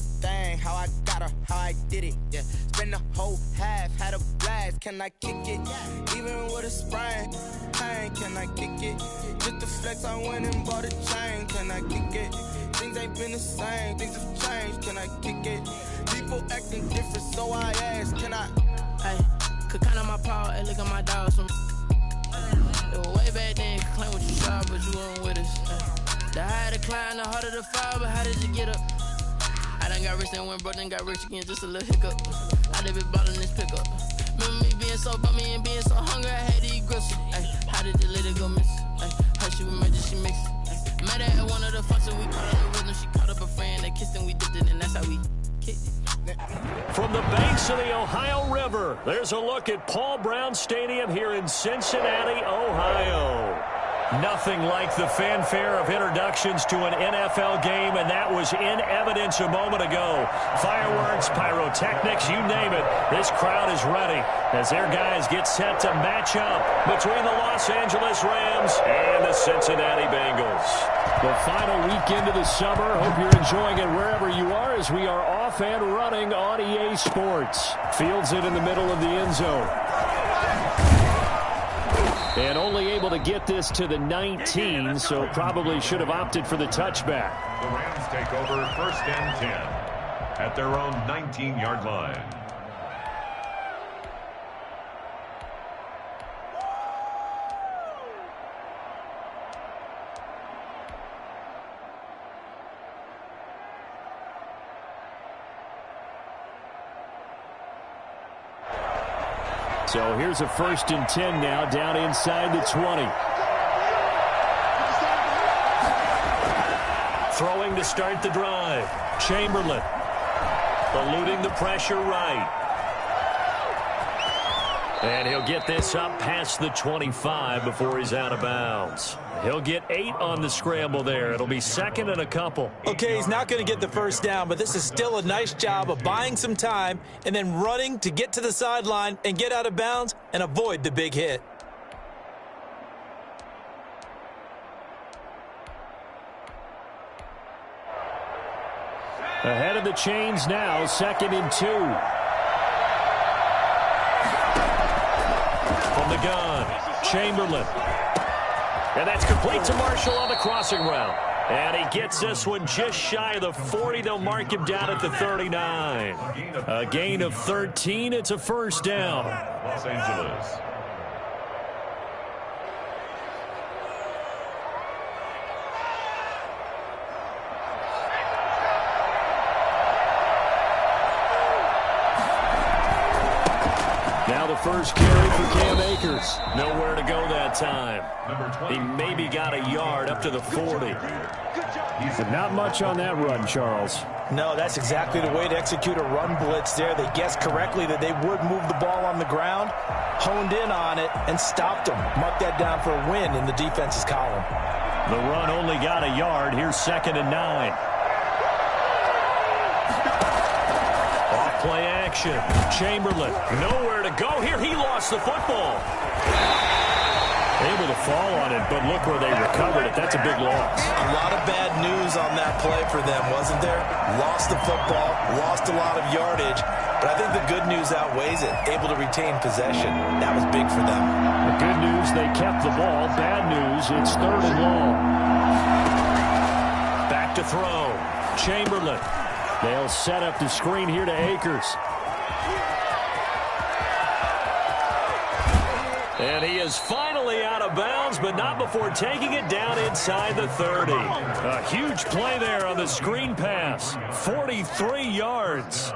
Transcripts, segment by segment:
thing, how I got her, how I did it, yeah. Spend the whole half, had a blast, can I kick it? Even with a sprain, pain, can I kick it? Just to flex, I went and bought a chain, can I kick it? Things ain't been the same, things have changed, can I kick it? People acting different, so I ask, can I? Hey, could count on my power, hey, look at my dogs. It was way back then, could claim what you saw, but you weren't with us. The higher the climb, the harder the fall, but how did you get up? I done got rich and went broke, then got rich again, just a little hiccup. I live it ballin' this pickup. Remember me being so bummy and being so hungry, I had to eat gristle. Ay, how did the lady go miss? Ay, her she was magic, she mixed. Ay, met her at one of the functions, we caught on the rhythm, she caught up a friend, they kissed and we dipped it, and that's how we kicked it. From the banks of the Ohio River, there's a look at Paul Brown Stadium here in Cincinnati, Ohio. Nothing like the fanfare of introductions to an NFL game, and that was in evidence a moment ago. Fireworks, pyrotechnics, you name it. This crowd is ready as their guys get set to match up between the Los Angeles Rams and the Cincinnati Bengals. The final weekend of the summer. Hope you're enjoying it wherever you are as we are off and running on EA Sports. Fields it in the middle of the end zone. And only able to get this to the 19, so probably should have opted for the touchback. The Rams take over 1st and 10 at their own 19-yard line. So here's a 1st and 10 now, down inside the 20. Throwing to start the drive. Chamberlain eluding the pressure right. And he'll get this up past the 25 before he's out of bounds. He'll get 8 on the scramble there. It'll be 2nd and a couple. Okay, he's not going to get the first down, but this is still a nice job of buying some time and then running to get to the sideline and get out of bounds and avoid the big hit. Ahead of the chains now, 2nd and 2. From the gun, Chamberlain. And that's complete to Marshall on the crossing route. And he gets this one just shy of the 40. They'll mark him down at the 39. A gain of 13. It's a 1st down. Los Angeles. Now the first carry for Cam Akers. Nowhere to go that time. He maybe got a yard up to the 40. Not much on that run, Charles. No, that's exactly the way to execute a run blitz there. They guessed correctly that they would move the ball on the ground, honed in on it, and stopped them. Mark that down for a win in the defense's column. The run only got a yard. Here's 2nd and 9. Off-play action. Chamberlain, nowhere to go here. He lost the football. Able to fall on it, but look where they recovered it. That's a big loss. A lot of bad news on that play for them, wasn't there? Lost the football, lost a lot of yardage, but I think the good news outweighs it. Able to retain possession. That was big for them. The good news, they kept the ball. Bad news, it's 3rd and long. Back to throw. Chamberlain. They'll set up the screen here to Akers. And he is finally out of bounds, but not before taking it down inside the 30. A huge play there on the screen pass. 43 yards.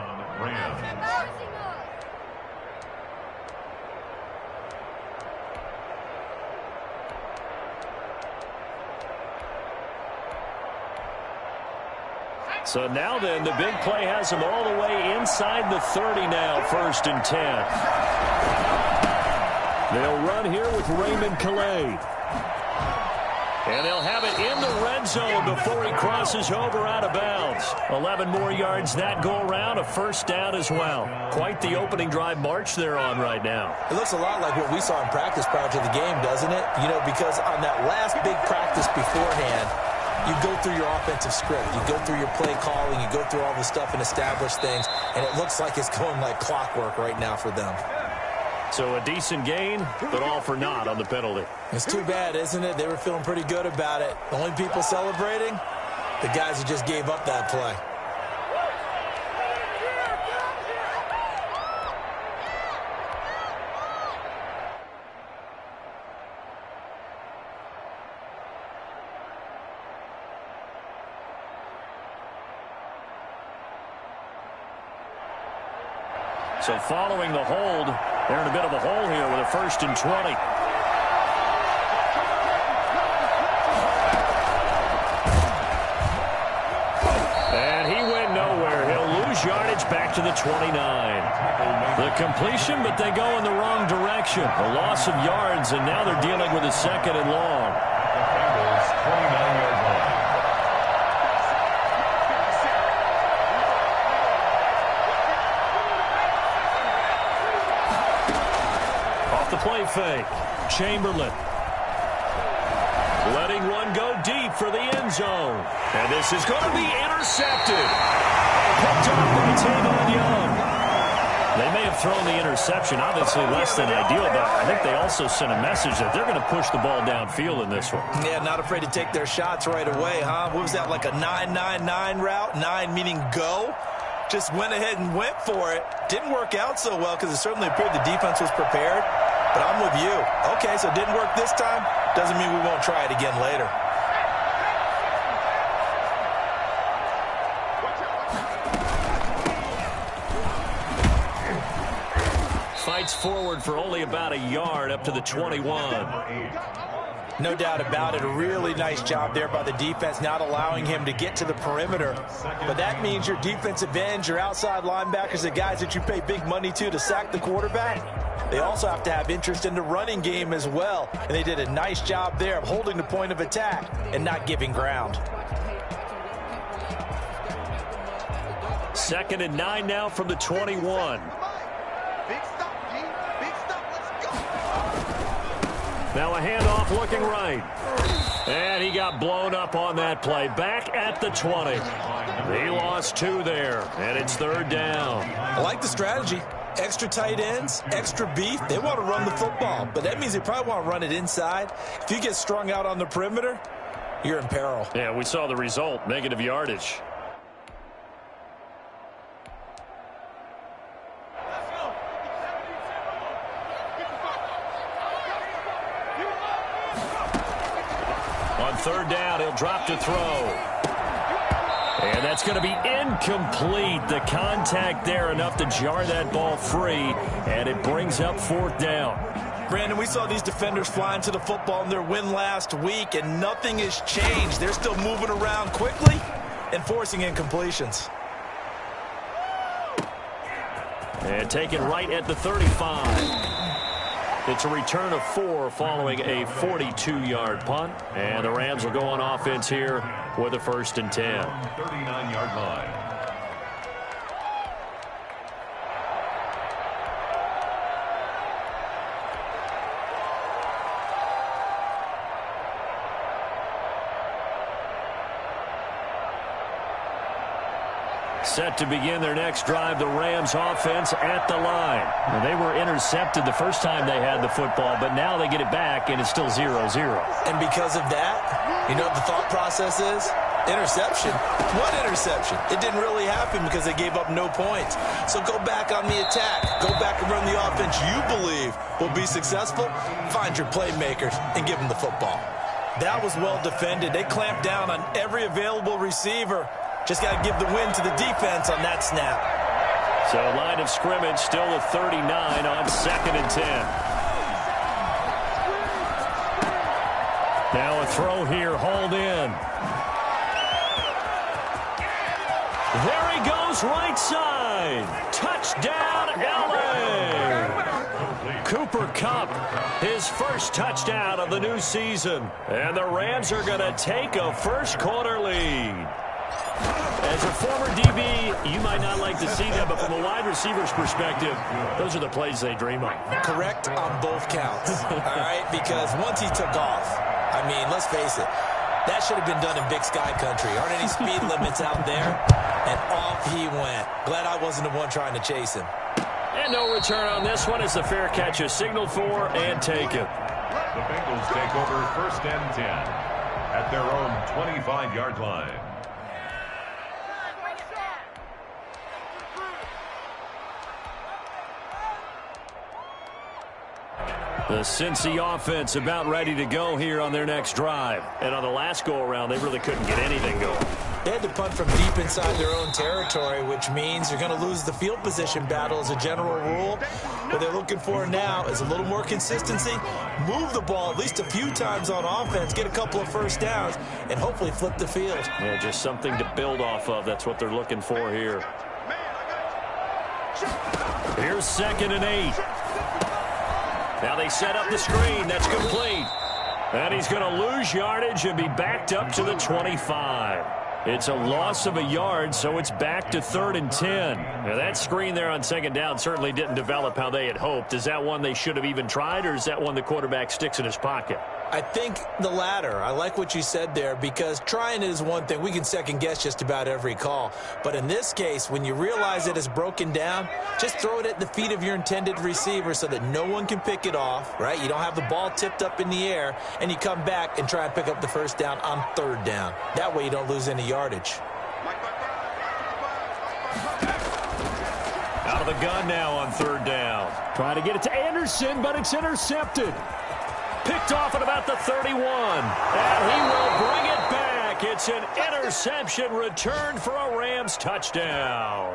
So now then, the big play has him all the way inside the 30 now, 1st and 10. They'll run here with Raymond Calais. And they'll have it in the red zone before he crosses over out of bounds. 11 more yards that go around, a 1st down as well. Quite the opening drive march they're on right now. It looks a lot like what we saw in practice prior to the game, doesn't it? You know, because on that last big practice beforehand, you go through your offensive script. You go through your play calling. You go through all the stuff and establish things. And it looks like it's going like clockwork right now for them. So a decent gain, but all for naught on the penalty. It's too bad, isn't it? They were feeling pretty good about it. The only people celebrating, the guys who just gave up that play. So following the hold, they're in a bit of a hole here with a 1st and 20. And he went nowhere. He'll lose yardage back to the 29. The completion, but they go in the wrong direction. A loss of yards, and now they're dealing with a 2nd and long. Bengals 29-yard line. The play fake. Chamberlain. Letting one go deep for the end zone. And this is going to be intercepted. Picked up by Tavon Young. They may have thrown the interception, obviously less than ideal, but I think they also sent a message that they're going to push the ball downfield in this one. Yeah, not afraid to take their shots right away, huh? What was that, like a 9-9-9 route? 9 meaning go? Just went ahead and went for it. Didn't work out so well because it certainly appeared the defense was prepared. But I'm with you. Okay, so it didn't work this time. Doesn't mean we won't try it again later. Fights forward for only about a yard up to the 21. No doubt about it. A really nice job there by the defense, not allowing him to get to the perimeter. But that means your defensive ends, your outside linebackers, the guys that you pay big money to sack the quarterback, they also have to have interest in the running game as well. And they did a nice job there of holding the point of attack and not giving ground. 2nd and 9 now from the 21. Now a handoff looking right. And he got blown up on that play. Back at the 20. He lost 2 there, and it's 3rd down. I like the strategy. Extra tight ends, extra beef. They want to run the football, but that means they probably want to run it inside. If you get strung out on the perimeter, you're in peril. Yeah, we saw the result, negative yardage. On 3rd down, he'll drop to throw. And that's going to be incomplete. The contact there enough to jar that ball free, and it brings up 4th down. Brandon, we saw these defenders flying to the football in their win last week, and nothing has changed. They're still moving around quickly and forcing incompletions. And taken right at the 35. It's a return of 4 following a 42-yard punt. And the Rams will go on offense here with a 1st and 10. 39-yard line. Set to begin their next drive, the Rams offense at the line. Now, they were intercepted the first time they had the football, but now they get it back, and it's still 0-0. And because of that, you know what the thought process is? Interception. What interception? It didn't really happen because they gave up no points. So go back on the attack. Go back and run the offense you believe will be successful. Find your playmakers and give them the football. That was well defended. They clamped down on every available receiver. Just got to give the win to the defense on that snap. So line of scrimmage still a 39 on 2nd and 10. Now a throw here, hauled in. There he goes, right side. Touchdown, LA. Cooper Kupp, his first touchdown of the new season. And the Rams are going to take a first-quarter lead. As a former DB, you might not like to see that, but from a wide receiver's perspective, those are the plays they dream of. Correct on both counts, all right? Because once he took off, I mean, let's face it, That should have been done in Big Sky country. Aren't any speed limits out there? And off he went. Glad I wasn't the one trying to chase him. And no return on this one as the fair catch is signaled for and taken. The Bengals take over first and 10 at their own 25-yard line. The Cincy offense about ready to go here on their next drive. And on the last go-around, they really couldn't get anything going. They had to punt from deep inside their own territory, which means you're going to lose the field position battle as a general rule. What they're looking for now is a little more consistency, move the ball at least a few times on offense, get a couple of first downs, and hopefully flip the field. Yeah, just something to build off of. That's what they're looking for here. Here's 2nd and 8. Now they set up the screen. That's complete. And he's going to lose yardage and be backed up to the 25. It's a loss of a yard, so it's back to 3rd and 10. Now that screen there on 2nd down certainly didn't develop how they had hoped. Is that one they should have even tried, or is that one the quarterback sticks in his pocket? I think the latter. I like what you said there, because trying it is one thing. We can second guess just about every call. But in this case, when you realize it is broken down, just throw it at the feet of your intended receiver so that no one can pick it off, right? You don't have the ball tipped up in the air, and you come back and try and pick up the first down on 3rd down. That way you don't lose any yardage. Out of the gun now on 3rd down. Trying to get it to Anderson, but it's intercepted. Picked off at about the 31. And he will bring it back. It's an interception return for a Rams touchdown.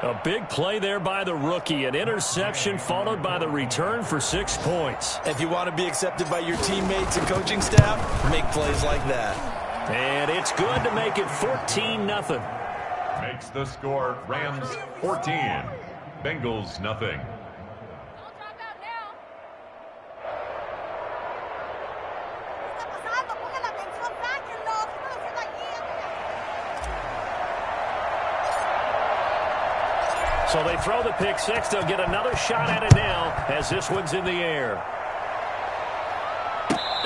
A big play there by the rookie. An interception followed by the return for 6 points. If you want to be accepted by your teammates and coaching staff, make plays like that. And it's good to make it 14-0. Makes the score Rams 14, Bengals nothing. So they throw the pick six. They'll get another shot at it now as this one's in the air.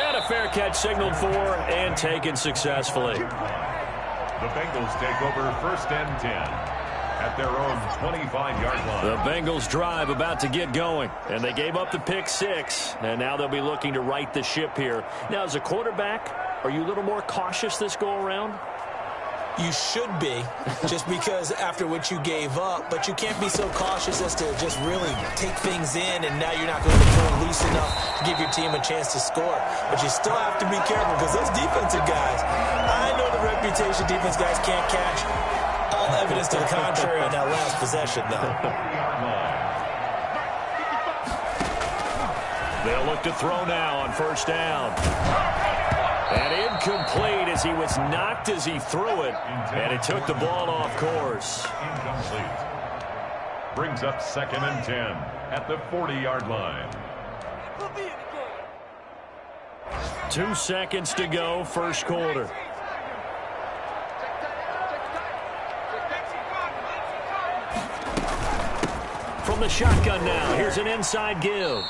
And a fair catch signaled for and taken successfully. The Bengals take over first and 10 at their own 25-yard line. The Bengals drive about to get going, and they gave up the pick six, and now they'll be looking to right the ship here. Now, as a quarterback, are you a little more cautious this go-around? You should be, just because after what you gave up, but you can't be so cautious as to just really take things in, and now you're not going to throw loose enough to give your team a chance to score. But you still have to be careful, because those defensive guys, I know the reputation defense guys can't catch. All evidence to the contrary on that last possession, though. They'll look to throw now on 1st down. And incomplete as he was knocked as he threw it. And it took the ball off course. Incomplete. Brings up 2nd and 10 at the 40-yard line. 2 seconds to go, first quarter. From the shotgun now, here's an inside give.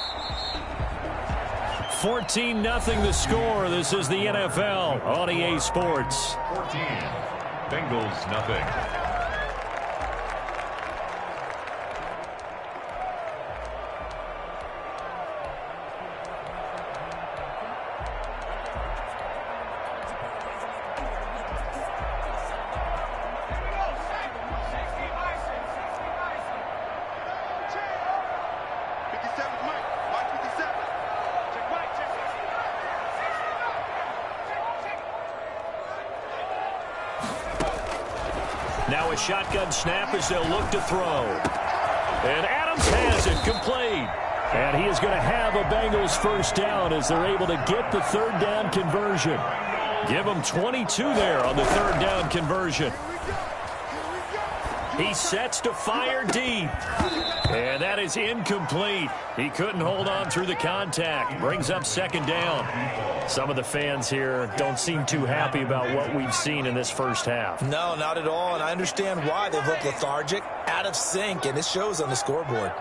14-0 the score. This is the NFL on EA Sports. 14, Bengals nothing. Now a shotgun snap as they'll look to throw. And Adams has it complete. And he is going to have a Bengals first down as they're able to get the 3rd down conversion. Give them 22 there on the 3rd down conversion. He sets to fire deep. And that is incomplete. He couldn't hold on through the contact. Brings up 2nd down. Some of the fans here don't seem too happy about what we've seen in this first half. No, not at all, and I understand why. They've looked lethargic, out of sync, and it shows on the scoreboard.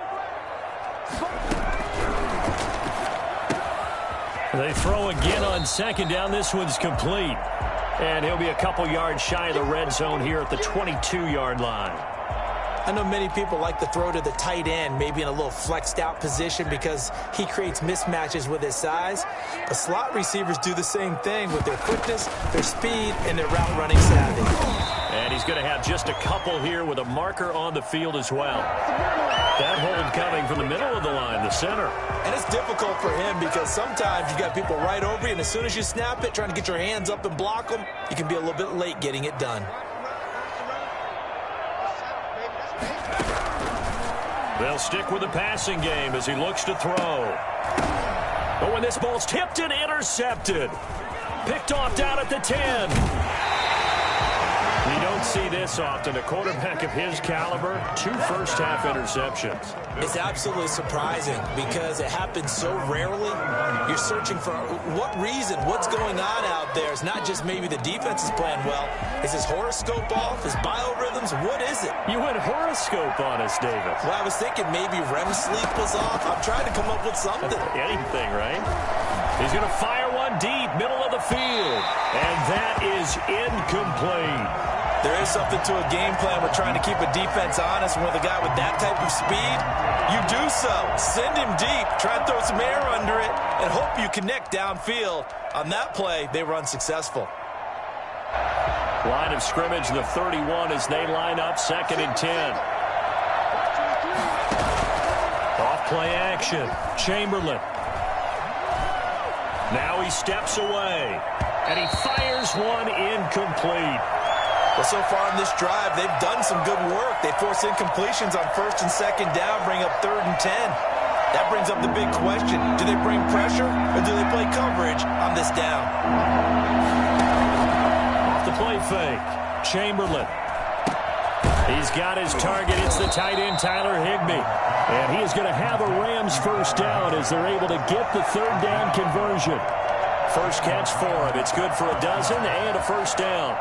They throw again on second down. This one's complete. And he'll be a couple yards shy of the red zone here at the 22-yard line. I know many people like to throw to the tight end, maybe in a little flexed out position because he creates mismatches with his size. But slot receivers do the same thing with their quickness, their speed, and their route running savvy. And he's going to have just a couple here with a marker on the field as well. That hold coming from the middle of the line, the center. And it's difficult for him because sometimes you got people right over you, and as soon as you snap it, trying to get your hands up and block them, you can be a little bit late getting it done. They'll stick with the passing game as he looks to throw. But when this ball's tipped and intercepted. Picked off down at the 10. You don't see this often. A quarterback of his caliber, 2 first-half interceptions. It's absolutely surprising because it happens so rarely. You're searching for what reason, what's going on out there. It's not just maybe the defense is playing well. Is his horoscope off? His biorhythms? What is it? You went horoscope on us, David. Well, I was thinking maybe REM sleep was off. I'm trying to come up with something. Anything, right? He's going to fire one deep, middle of the field. And that is incomplete. There is something to a game plan with trying to keep a defense honest. And with a guy with that type of speed, you do so. Send him deep, try and throw some air under it, and hope you connect downfield. On that play, they were unsuccessful. Line of scrimmage, the 31 as they line up, 2nd and 10. Off play action, Chamberlain. Now he steps away, and he fires one incomplete. Well, so far in this drive, they've done some good work. They force incompletions on 1st and 2nd down, bring up 3rd and 10. That brings up the big question. Do they bring pressure, or do they play coverage on this down? Off the play fake, Chamberlain. He's got his target. It's the tight end, Tyler Higbee. And he is going to have a Rams first down as they're able to get the 3rd down conversion. First catch for him. It's good for a dozen and a first down.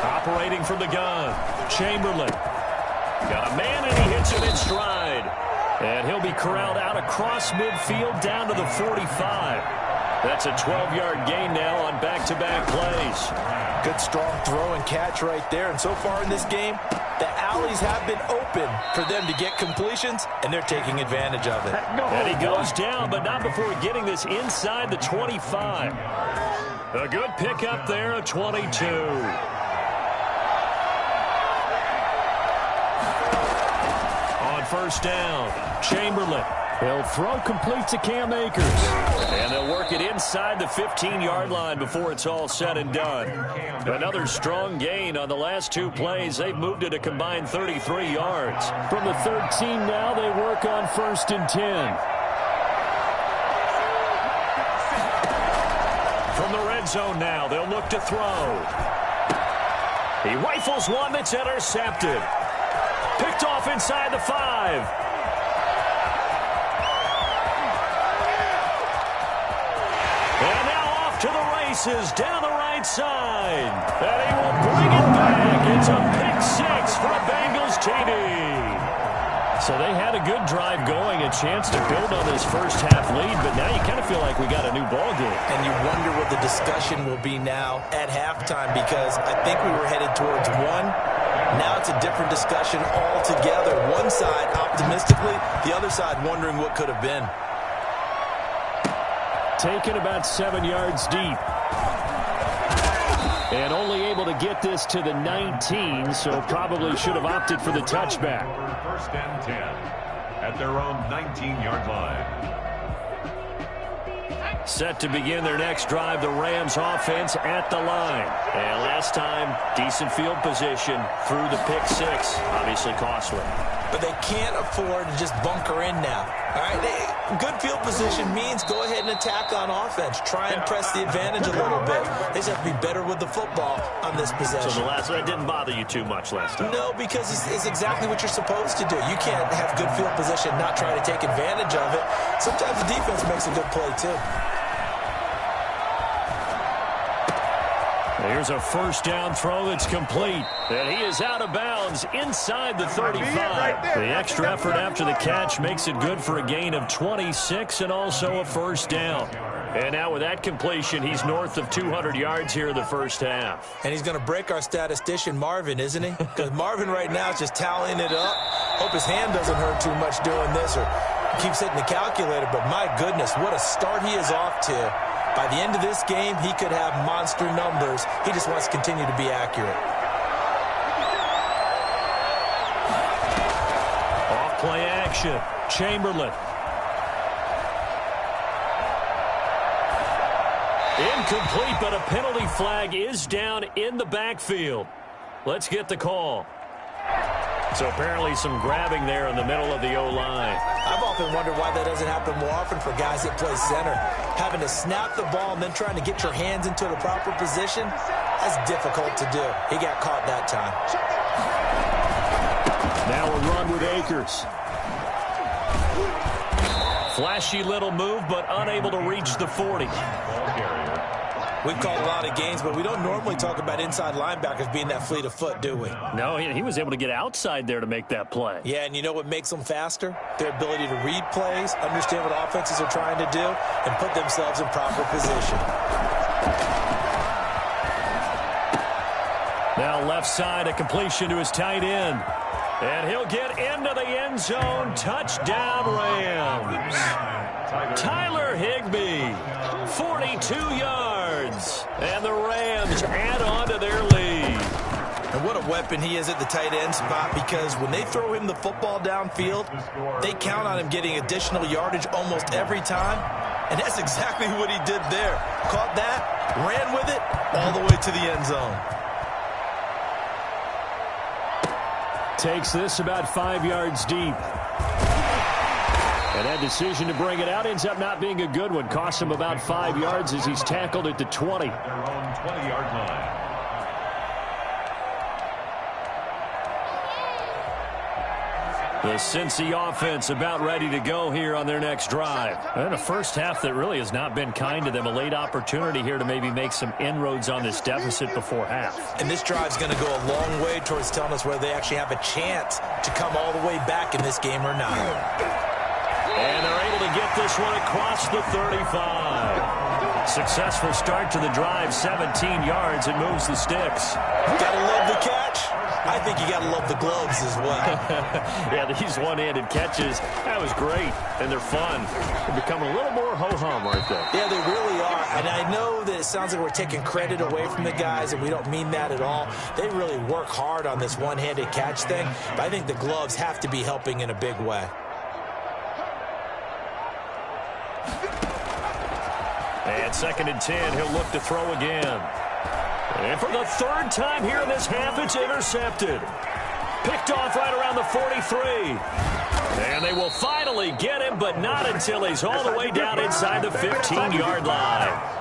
Operating from the gun, Chamberlain. Got a man, and he hits him in stride. And he'll be corralled out across midfield down to the 45. That's a 12-yard gain now on back-to-back plays. Good, strong throw and catch right there. And so far in this game, the alleys have been open for them to get completions, and they're taking advantage of it. And he goes down, but not before getting this inside the 25. A good pickup there, a 22. On first down, Chamberlain. He'll throw complete to Cam Akers. And they'll work it inside the 15-yard line before it's all said and done. Another strong gain on the last 2 plays. They've moved it a combined 33 yards. From the 13 now, they work on 1st and 10. From the red zone now, they'll look to throw. He rifles one that's intercepted. Picked off inside the 5. And now off to the races down the right side. And he will bring it back. It's a pick 6 for a Bengals TD. So they had a good drive going, a chance to build on this first half lead, but now you kind of feel like we got a new ball game. And you wonder what the discussion will be now at halftime, because I think we were headed towards 1. Now it's a different discussion altogether. One side optimistically, the other side wondering what could have been. Taken about 7 yards deep. And only able to get this to the 19, so probably should have opted for the touchback. 1st and 10 at their own 19-yard line. Set to begin their next drive, the Rams offense at the line. And last time, decent field position through the pick 6. Obviously costly. But they can't afford to just bunker in now. All right, good field position means go ahead and attack on offense. Try and press the advantage a little bit. They just have to be better with the football on this possession. So the last one didn't bother you too much last time? No, because it's exactly what you're supposed to do. You can't have good field position, not try to take advantage of it. Sometimes the defense makes a good play too. Here's a first down throw that's complete. And he is out of bounds inside the 35. The extra effort after the catch makes it good for a gain of 26 and also a first down. And now with that completion, he's north of 200 yards here in the first half. And he's going to break our statistician, Marvin, isn't he? Because Marvin right now is just tallying it up. Hope his hand doesn't hurt too much doing this or keeps hitting the calculator. But my goodness, what a start he is off to. By the end of this game, he could have monster numbers. He just wants to continue to be accurate. Off play action. Chamberlain. Incomplete, but a penalty flag is down in the backfield. Let's get the call. So apparently some grabbing there in the middle of the O-line. I've often wondered why that doesn't happen more often for guys that play center. Having to snap the ball and then trying to get your hands into the proper position, that's difficult to do. He got caught that time. Now a run with Akers. Flashy little move, but unable to reach the 40. We've called a lot of games, but we don't normally talk about inside linebackers being that fleet of foot, do we? No, he was able to get outside there to make that play. Yeah, and you know what makes them faster? Their ability to read plays, understand what offenses are trying to do, and put themselves in proper position. Now left side, a completion to his tight end. And he'll get into the end zone. Touchdown, Rams. Tyler Higbee, 42 yards. And the Rams add on to their lead. And what a weapon he is at the tight end spot, because when they throw him the football downfield, they count on him getting additional yardage almost every time. And that's exactly what he did there. Caught that, ran with it, all the way to the end zone. Takes this about 5 yards deep. And that decision to bring it out ends up not being a good one. Costs him about 5 yards as he's tackled at the 20. Their own 20-yard line. The Cincy offense about ready to go here on their next drive. And a first half that really has not been kind to them. A late opportunity here to maybe make some inroads on this deficit before half. And this drive's going to go a long way towards telling us whether they actually have a chance to come all the way back in this game or not. And they're able to get this one across the 35. Successful start to the drive, 17 yards. It moves the sticks. Gotta love the catch. I think you gotta love the gloves as well. Yeah, these one-handed catches, that was great, and they're fun. They're becoming a little more ho-hum right there. Yeah, they really are, and I know that it sounds like we're taking credit away from the guys, and we don't mean that at all. They really work hard on this one-handed catch thing, but I think the gloves have to be helping in a big way. And 2nd and 10, he'll look to throw again. And for the third time here in this half, it's intercepted. Picked off right around the 43. And they will finally get him, but not until he's all the way down inside the 15-yard line.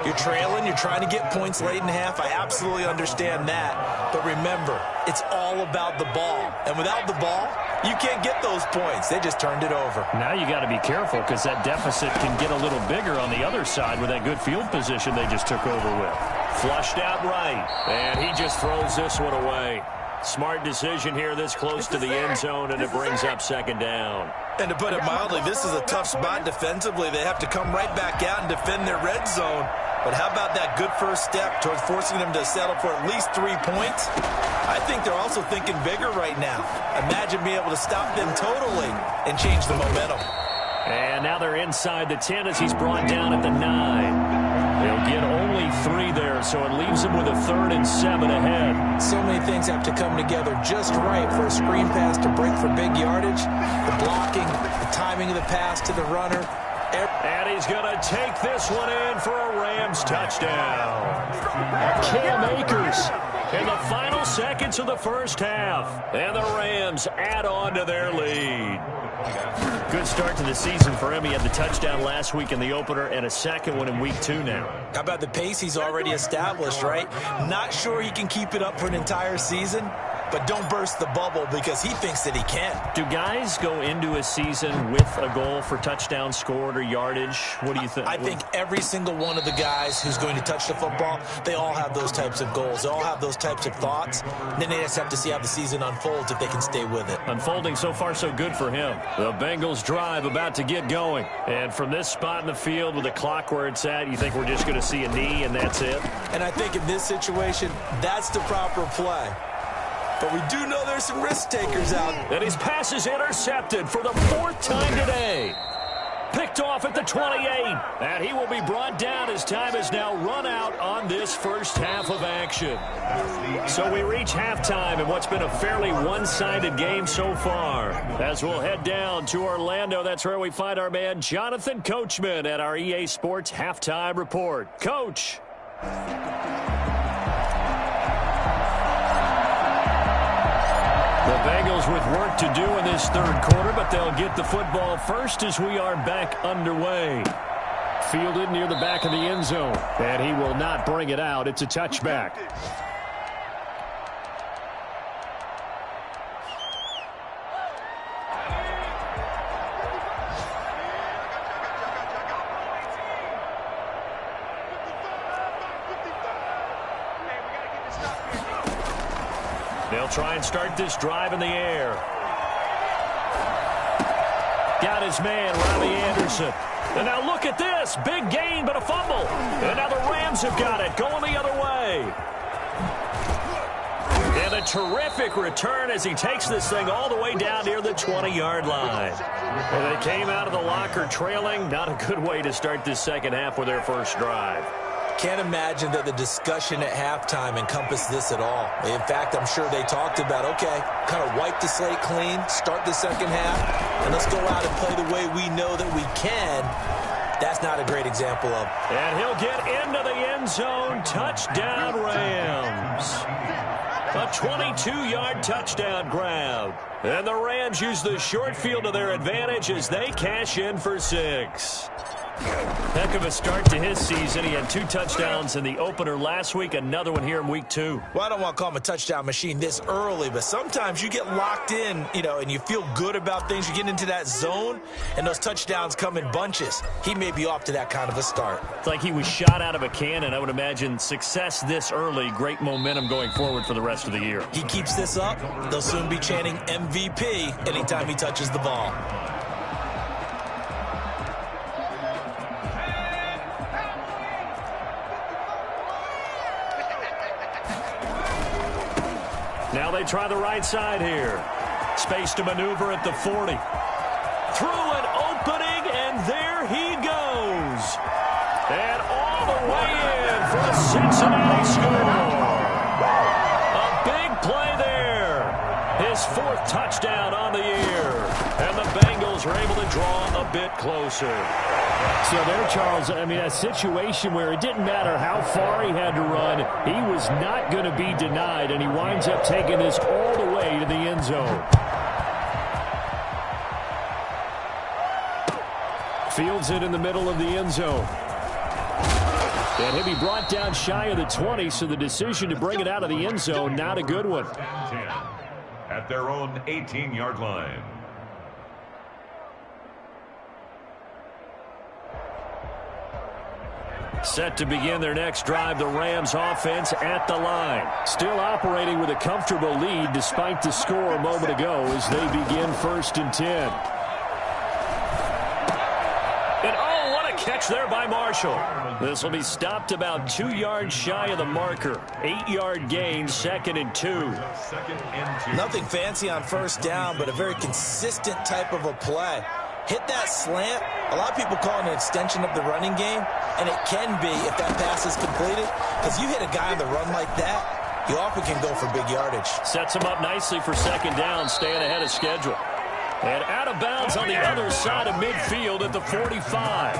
You're trailing, you're trying to get points late in half. I absolutely understand that. But remember, it's all about the ball. And without the ball, you can't get those points. They just turned it over. Now you got to be careful because that deficit can get a little bigger on the other side with that good field position they just took over with. Flushed out right, and he just throws this one away. Smart decision here this close to the end zone, and it brings up 2nd down. And to put it mildly, this is a tough spot defensively. They have to come right back out and defend their red zone. But how about that good first step towards forcing them to settle for at least 3 points? I think they're also thinking bigger right now. Imagine being able to stop them totally and change the momentum. And now they're inside the 10 as he's brought down at the 9. They'll get only 3 there, so it leaves them with a 3rd and 7 ahead. So many things have to come together just right for a screen pass to break for big yardage. The blocking, the timing of the pass to the runner. And he's going to take this one in for a Rams touchdown. Cam Akers in the final seconds of the first half. And the Rams add on to their lead. Good start to the season for him. He had the touchdown last week in the opener and a second one in week 2 now. How about the pace he's already established, right? Not sure he can keep it up for an entire season, but don't burst the bubble because he thinks that he can. Do guys go into a season with a goal for touchdown scored or yardage? What do you think? I think every single one of the guys who's going to touch the football, they all have those types of goals. They all have those types of thoughts. Then they just have to see how the season unfolds if they can stay with it. Unfolding so far so good for him. The Bengals drive about to get going. And from this spot in the field with the clock where it's at, you think we're just going to see a knee and that's it? And I think in this situation, that's the proper play. But we do know there's some risk takers out. And his pass is intercepted for the 4th time today. Picked off at the 28. And he will be brought down as time is now run out on this first half of action. So we reach halftime in what's been a fairly one-sided game so far. As we'll head down to Orlando, that's where we find our man Jonathan Coachman at our EA Sports Halftime Report. Coach. The Bengals with work to do in this third quarter, but they'll get the football first as we are back underway. Fielded near the back of the end zone, and he will not bring it out. It's a touchback. They'll try and start this drive in the air. Got his man, Robbie Anderson. And now look at this. Big gain, but a fumble. And now the Rams have got it, going the other way. And a terrific return as he takes this thing all the way down near the 20-yard line. And they came out of the locker trailing. Not a good way to start this second half with their first drive. Can't imagine that the discussion at halftime encompassed this at all. In fact, I'm sure they talked about, okay, kind of wipe the slate clean, start the second half, and let's go out and play the way we know that we can. That's not a great example of. And he'll get into the end zone. Touchdown, Rams. A 22-yard touchdown grab. And the Rams use the short field to their advantage as they cash in for 6. Heck of a start to his season. He had 2 touchdowns in the opener last week, another one here in week 2. Well, I don't want to call him a touchdown machine this early, but sometimes you get locked in, and you feel good about things. You get into that zone, and those touchdowns come in bunches. He may be off to that kind of a start. It's like he was shot out of a cannon. I would imagine success this early, great momentum going forward for the rest of the year. He keeps this up, they'll soon be chanting MVP anytime he touches the ball. Now they try the right side here. Space to maneuver at the 40. Through an opening, and there he goes. And all the way in for a Cincinnati score. A big play there. His 4th touchdown on the year. And the Bengals are able to draw a bit closer. So there, Charles, a situation where it didn't matter how far he had to run, he was not going to be denied, and he winds up taking this all the way to the end zone. Fields it in the middle of the end zone. And he'll be brought down shy of the 20, so the decision to bring it out of the end zone, not a good one. 10 at their own 18-yard line. Set to begin their next drive, the Rams offense at the line. Still operating with a comfortable lead despite the score a moment ago as they begin 1st and 10. And oh, what a catch there by Marshall. This will be stopped about 2 yards shy of the marker. 8-yard gain, 2nd and 2. Nothing fancy on first down, but a very consistent type of a play. Hit that slant. A lot of people call it an extension of the running game, and it can be if that pass is completed, because you hit a guy on the run like that, you often can go for big yardage. Sets him up nicely for 2nd down, staying ahead of schedule. And out of bounds on the other side of midfield at the 45.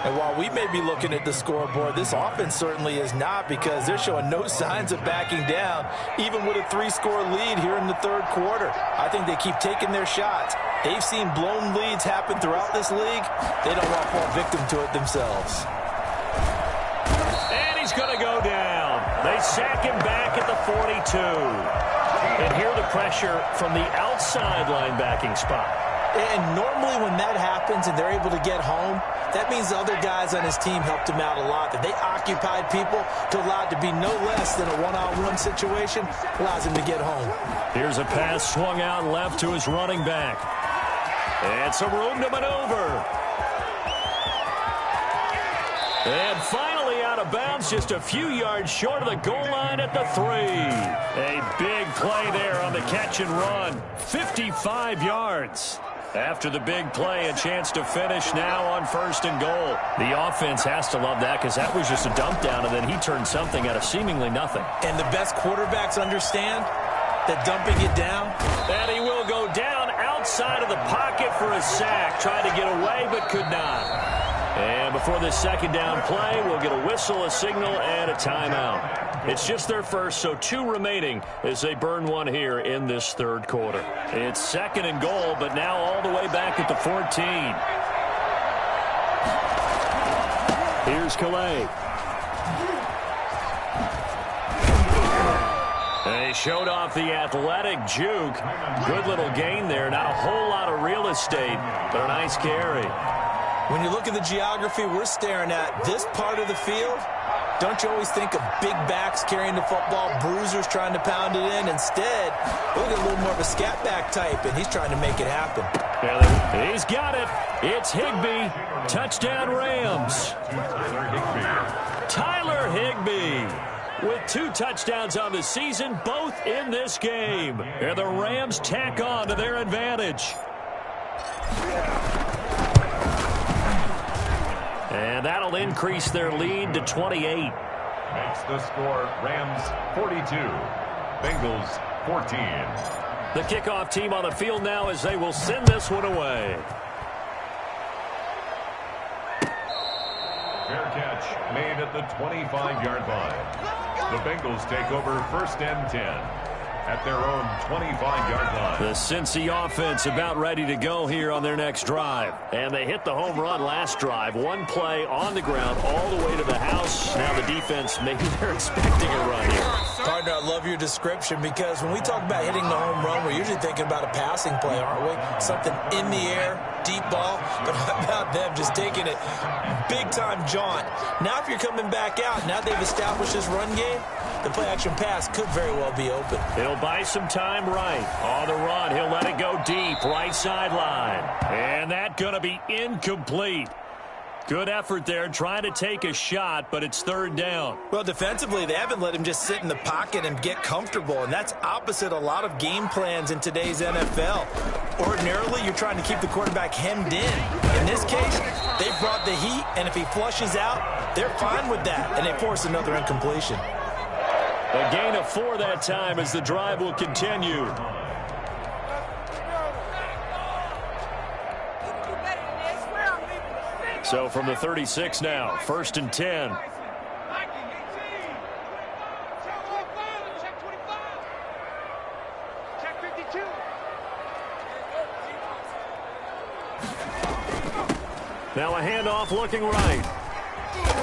And while we may be looking at the scoreboard, this offense certainly is not, because they're showing no signs of backing down, even with a 3-score lead here in the third quarter. I think they keep taking their shots. They've seen blown leads happen throughout this league. They don't want to fall victim to it themselves. And he's going to go down. They sack him back at the 42. And here the pressure from the outside linebacking spot. And normally when that happens and they're able to get home, that means the other guys on his team helped him out a lot. That they occupied people to allow it to be no less than a one-on-one situation allows him to get home. Here's a pass swung out left to his running back. And some room to maneuver. And finally out of bounds, just a few yards short of the goal line at the 3. A big play there on the catch and run. 55 yards. After the big play, a chance to finish now on 1st and goal. The offense has to love that because that was just a dump down, and then he turned something out of seemingly nothing. And the best quarterbacks understand that dumping it down. And he will go down outside of the pocket for a sack. Tried to get away but could not. And before this second down play, we'll get a whistle, a signal, and a timeout. It's just their first, so 2 remaining as they burn one here in this 3rd quarter. It's 2nd and goal, but now all the way back at the 14. Here's Calais. They showed off the athletic juke. Good little gain there. Not a whole lot of real estate, but a nice carry. When you look at the geography we're staring at, this part of the field, don't you always think of big backs carrying the football, bruisers trying to pound it in? Instead, look at a little more of a scat back type, and he's trying to make it happen. He's got it. It's Higbee. Touchdown Rams. Tyler Higbee with 2 touchdowns on the season, both in this game. And the Rams tack on to their advantage. And that'll increase their lead to 28. Makes the score Rams 42, Bengals 14. The kickoff team on the field now as they will send this one away. Fair catch made at the 25-yard line. The Bengals take over 1st and 10 at their own 25-yard line. The Cincy offense about ready to go here on their next drive. And they hit the home run last drive. 1 play on the ground all the way to the house. Now the defense, maybe they're expecting a run here. Partner, I love your description because when we talk about hitting the home run, we're usually thinking about a passing play, aren't we? Something in the air, deep ball. But how about them just taking it big-time jaunt? Now if you're coming back out, now they've established this run game, the play-action pass could very well be open. He'll buy some time right. On the run, he'll let it go deep, right sideline. And that's going to be incomplete. Good effort there, trying to take a shot, but it's 3rd down. Well, defensively, they haven't let him just sit in the pocket and get comfortable, and that's opposite a lot of game plans in today's NFL. Ordinarily, you're trying to keep the quarterback hemmed in. In this case, they brought the heat, and if he flushes out, they're fine with that, and they force another incompletion. A gain of 4 that time as the drive will continue. So from the 36 now, 1st and 10. Now a handoff looking right.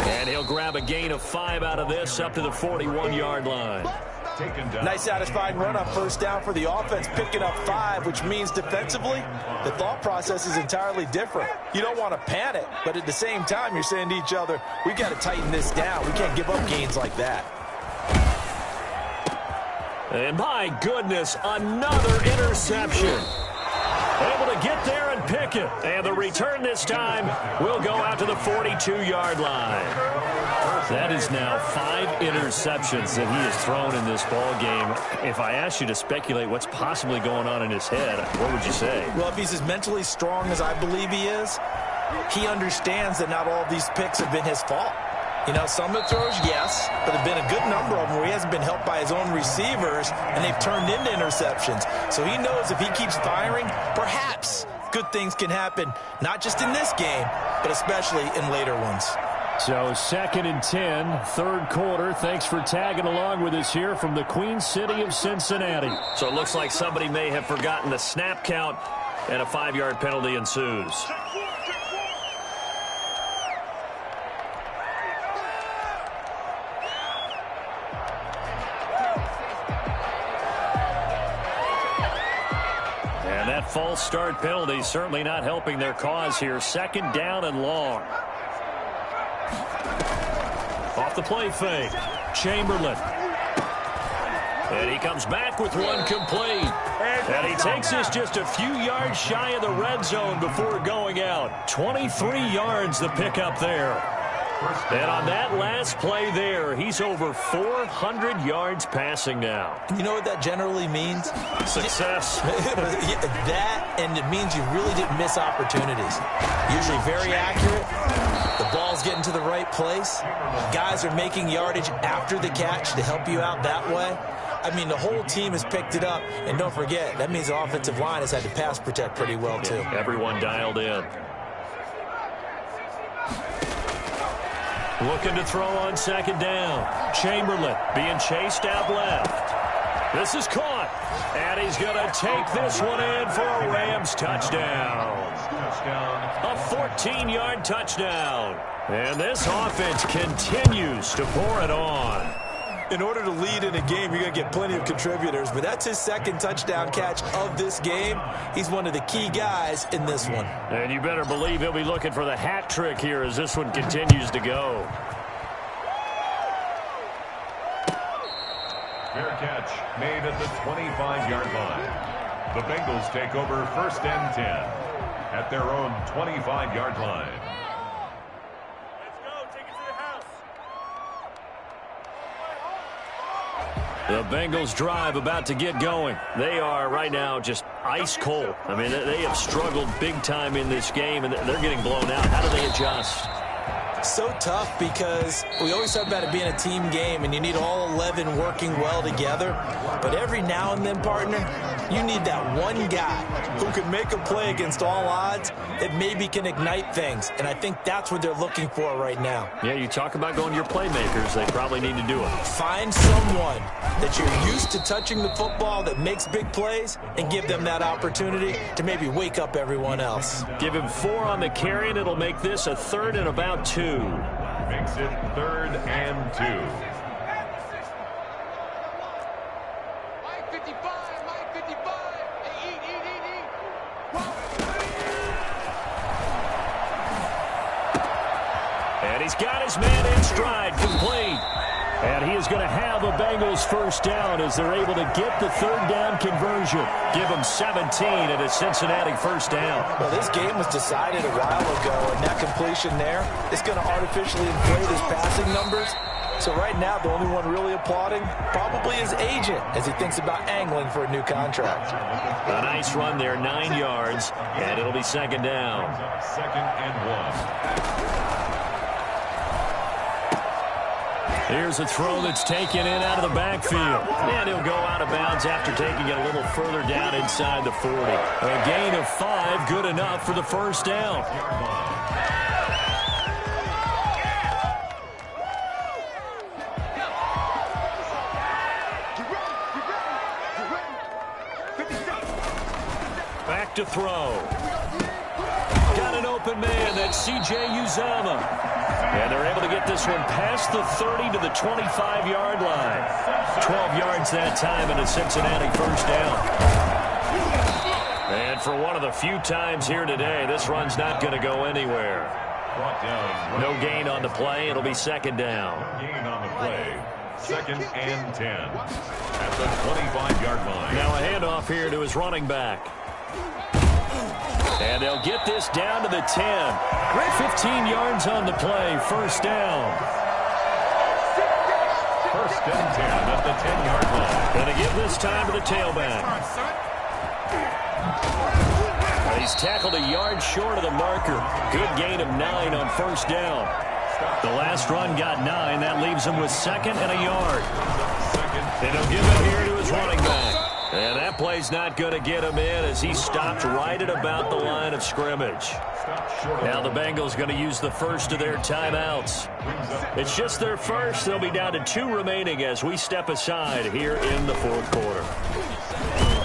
And he'll grab a gain of 5 out of this up to the 41-yard line. Nice satisfying run on 1st down for the offense, picking up 5, which means defensively, the thought process is entirely different. You don't want to panic, but at the same time, you're saying to each other, we got to tighten this down. We can't give up gains like that. And my goodness, another interception. Able to get there and pick it. And the return this time will go out to the 42-yard line. That is now 5 interceptions that he has thrown in this ball game. If I asked you to speculate what's possibly going on in his head, what would you say? Well, if he's as mentally strong as I believe he is, he understands that not all of these picks have been his fault. You know, some of the throws, yes, but there have been a good number of them where he hasn't been helped by his own receivers, and they've turned into interceptions. So he knows if he keeps firing, perhaps good things can happen, not just in this game, but especially in later ones. So 2nd and 10, 3rd quarter. Thanks for tagging along with us here from the Queen City of Cincinnati. So it looks like somebody may have forgotten the snap count, and a 5-yard penalty ensues. that false start penalty certainly not helping their cause here. Second down and long. Off the play fake. Chamberlain. And he comes back with one complete. And he takes this just a few yards shy of the red zone before going out. 23 yards the pickup there. And on that last play there, he's over 400 yards passing now. You know what that generally means? Success. That, and it means you really didn't miss opportunities. Usually very accurate. The ball's getting to the right place. Guys are making yardage after the catch to help you out that way. I mean, the whole team has picked it up. And don't forget, that means the offensive line has had to pass protect pretty well, too. Everyone dialed in. Looking to throw on second down. Chamberlain being chased out left. This is caught. And he's going to take this one in for a Rams touchdown. A 14-yard touchdown. And this offense continues to pour it on. In order to lead in a game, you're going to get plenty of contributors, but that's his second touchdown catch of this game. He's one of the key guys in this one. And you better believe he'll be looking for the hat trick here as this one continues to go. Fair catch made at the 25-yard line. The Bengals take over first and 10 at their own 25-yard line. The Bengals drive about to get going. They are right now just ice cold. I mean, they have struggled big time in this game, and they're getting blown out. How do they adjust? So tough because we always talk about it being a team game, and you need all 11 working well together. But every now and then, partner, you need that one guy who can make a play against all odds that maybe can ignite things. And I think that's what they're looking for right now. Yeah, you talk about going to your playmakers. They probably need to do it. Find someone that you're used to touching the football that makes big plays and give them that opportunity to maybe wake up everyone else. Give him 4 on the carry, and it'll make this a third and about 2. Makes it third and 2. And he's got his man in stride, complete. And he is going to have a Bengals first down as they're able to get the third down conversion. Give them 17 and a Cincinnati first down. Well, this game was decided a while ago, and that completion there is going to artificially inflate his passing numbers. So right now, the only one really applauding probably his agent as he thinks about angling for a new contract. A nice run there, 9 yards, and it'll be second down. Second and 1. Here's a throw that's taken in out of the backfield. And he'll go out of bounds after taking it a little further down inside the 40. A gain of 5, good enough for the first down. Back to throw. Got an open man, that's C.J. Uzomah. And they're able to get this one past the 30 to the 25-yard line. 12 yards that time and a Cincinnati first down. And for one of the few times here today, this run's not going to go anywhere. No gain on the play. It'll be second down. Gain on the play. Second and 10 at the 25-yard line. Now a handoff here to his running back. And they'll get this down to the 10. 15 yards on the play, first down. First and 10 at the 10-yard line. Going to give this time to the tailback. He's tackled a yard short of the marker. Good gain of 9 on first down. The last run got 9. That leaves him with second and a yard. And he'll give it here to his running back. And that play's not going to get him in as he stopped right at about the line of scrimmage. Now the Bengals going to use the first of their timeouts. It's just their first. They'll be down to 2 remaining as we step aside here in the fourth quarter.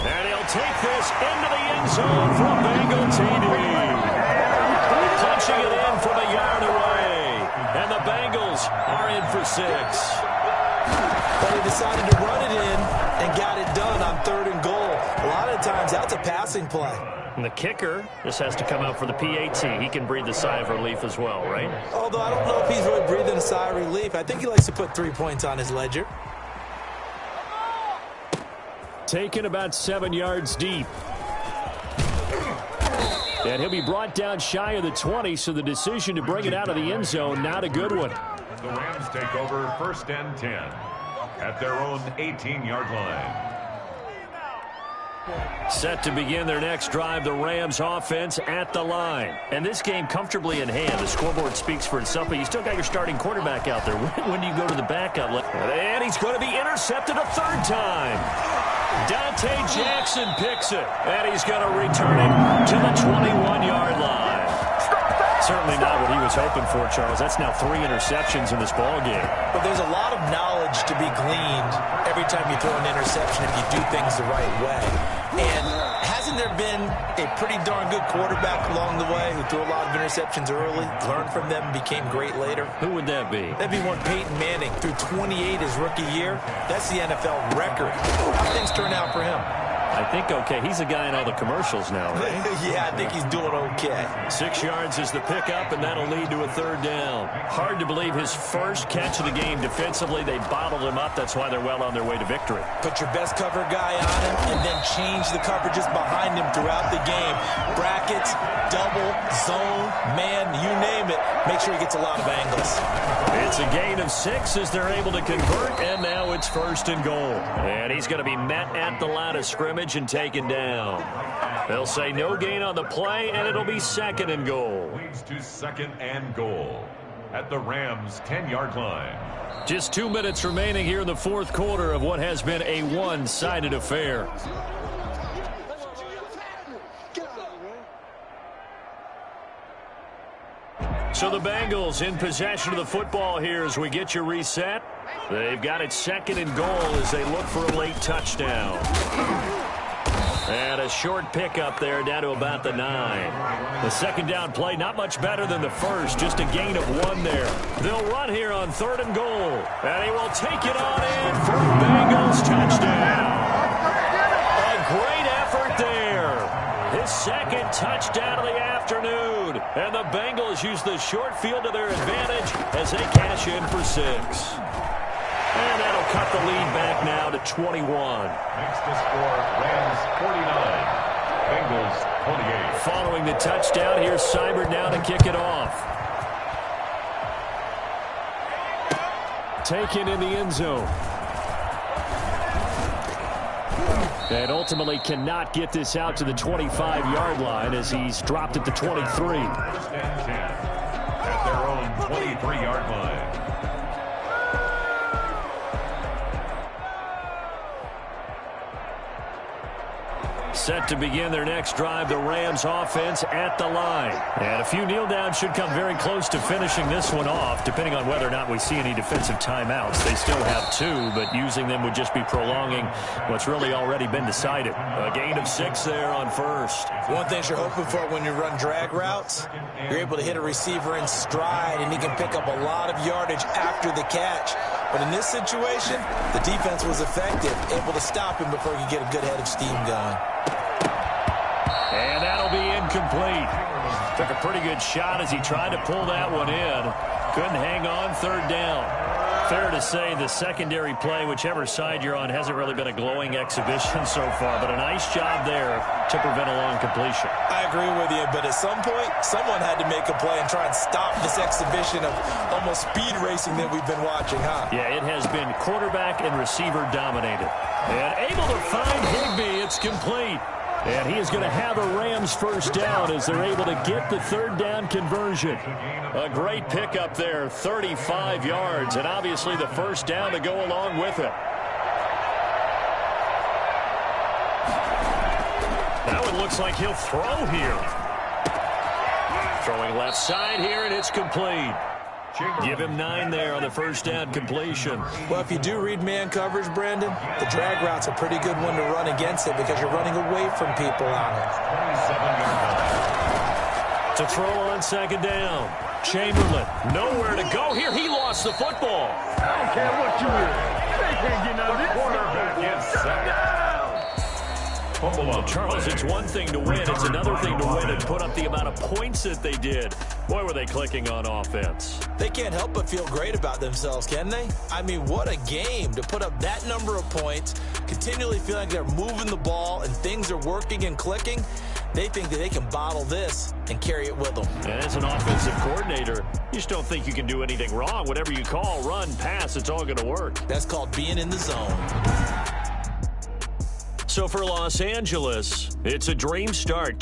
And he'll take this into the end zone for a Bengal TD. Punching it in from a yard away. And the Bengals are in for 6. But he decided to run it in and got it done on 3rd and goal. A lot of times, that's a passing play. And the kicker just has to come out for the PAT. He can breathe a sigh of relief as well, right? Although I don't know if he's really breathing a sigh of relief. I think he likes to put 3 points on his ledger. Taken about 7 yards deep. And he'll be brought down shy of the 20, so the decision to bring it out of the end zone, not a good one. The Rams take over 1st and 10 at their own 18-yard line. Set to begin their next drive, the Rams offense at the line. And this game comfortably in hand. The scoreboard speaks for itself, but you still got your starting quarterback out there. When do you go to the backup? And he's going to be intercepted a third time. Dante Jackson picks it, and he's going to return it to the 21-yard line. Certainly not what he was hoping for, Charles. That's now 3 interceptions in this ball game. But there's a lot of knowledge to be gleaned every time you throw an interception if you do things the right way. And hasn't there been a pretty darn good quarterback along the way who threw a lot of interceptions early, learned from them, became great later? Who would that be? That'd be one Peyton Manning. Threw 28 his rookie year. That's the NFL record. How things turn out for him? I think okay. He's a guy in all the commercials now, right? Yeah, I think he's doing okay. 6 yards is the pickup, and that'll lead to a third down. Hard to believe his first catch of the game defensively. They bottled him up. That's why they're well on their way to victory. Put your best cover guy on him, and then change the coverages behind him throughout the game. Brackets, double, zone, man, you name it. Make sure he gets a lot of angles. It's a gain of 6 as they're able to convert, and now it's 1st and goal. And he's going to be met at the line of scrimmage and taken down. They'll say no gain on the play, and it'll be 2nd and goal. Leads to 2nd and goal at the Rams' 10-yard line. Just 2 minutes remaining here in the 4th quarter of what has been a one-sided affair. So the Bengals in possession of the football here as we get you reset. They've got it 2nd and goal as they look for a late touchdown. And a short pickup there down to about the 9. The 2nd down play not much better than the first, just a gain of 1 there. They'll run here on 3rd and goal. And he will take it on in for a Bengals touchdown. A great effort there. His 2nd touchdown of the afternoon. And the Bengals use the short field to their advantage as they cash in for 6. And that'll cut the lead back now to 21. Makes the score Rams 49, Bengals 28. Following the touchdown, here's Seibert now to kick it off. Taken in the end zone. And ultimately cannot get this out to the 25-yard line as he's dropped at the 23. 1st and 10 at their own 23-yard line. Set to begin their next drive, the Rams offense at the line. And a few kneel downs should come very close to finishing this one off, depending on whether or not we see any defensive timeouts. They still have 2, but using them would just be prolonging what's really already been decided. A gain of 6 there on 1st. One thing you're hoping for when you run drag routes, you're able to hit a receiver in stride, and he can pick up a lot of yardage after the catch. But in this situation, the defense was effective, able to stop him before he could get a good head of steam going. And that'll be incomplete. Took a pretty good shot as he tried to pull that one in. Couldn't hang on, 3rd down. Fair to say the secondary play, whichever side you're on, hasn't really been a glowing exhibition so far, but a nice job there to prevent a long completion. I agree with you, but at some point, someone had to make a play and try and stop this exhibition of almost speed racing that we've been watching, huh? Yeah, it has been quarterback and receiver dominated. And able to find Higbee, it's complete. And he is going to have a Rams 1st down as they're able to get the 3rd down conversion. A great pickup there, 35 yards, and obviously the 1st down to go along with it. Now it looks like he'll throw here. Throwing left side here, and it's complete. Give him 9 there on the 1st down completion. Well, if you do read man coverage, Brandon, the drag route's a pretty good one to run against it because you're running away from people on it. 27-yard line. To throw on 2nd down. Chamberlain, nowhere to go here. He lost the football. I don't care what you hear. They can't get none of this. Quarterback is sacked. Charles, it's one thing to win. It's another thing to win and put up the amount of points that they did. Boy, were they clicking on offense. They can't help but feel great about themselves, can they? I mean, what a game to put up that number of points, continually feeling like they're moving the ball and things are working and clicking. They think that they can bottle this and carry it with them. And as an offensive coordinator, you just don't think you can do anything wrong. Whatever you call, run, pass, it's all going to work. That's called being in the zone. So for Los Angeles, it's a dream start.